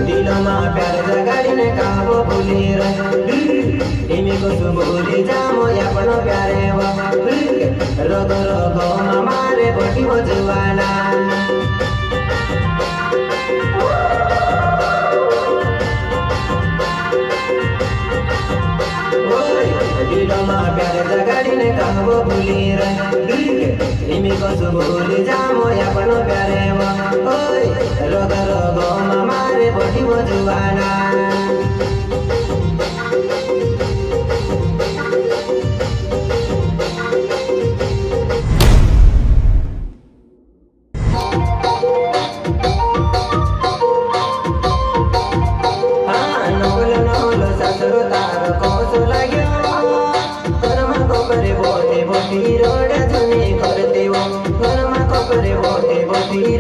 दिलोमा प्यार जगाडीने काबो भुलेर तिमीको सुबोली जामो आफ्नो प्यारे रोगो रोगोमा मारे बटी हो जुवाना दिलोमा प्यार जगाडीने काबो भुलेर तिमीको सुबोली जामो आफ्नो प्यारे रोगो रोगोमा मारे बटी हो जुवाना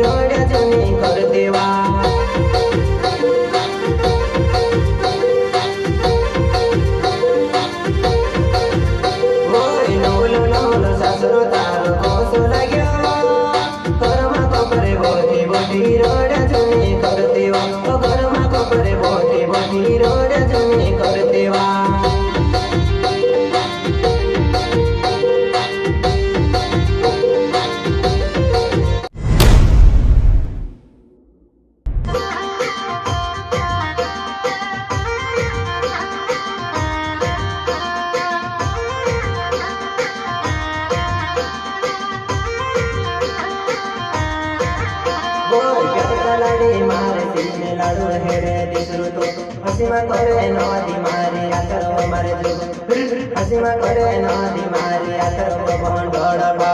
रोड्या जुनी करतेवा नौलो नौलो सासरो तारो कोसो लाग्यो घरमा कपरे बोटी बोटी रोड्या जुनी करतेवा घरमा कपरे बोटी बोटी रोड्या जुनी करतेवा मारे सीने लाडू हेरे दिसरू तो हसीमा करे नदी मारी आतर मारे जो हसीमा करे नदी मारी आतर बंडोड़बा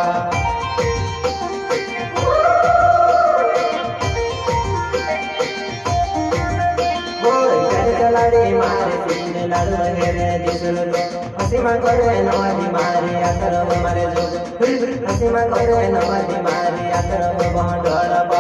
लाड़ी मारे सीने लाडू हेरे दिसरू तो हसीमा करे नदी मारी आतर मारे जो हसीमा करे नदी मारी आतर बंडोड़बा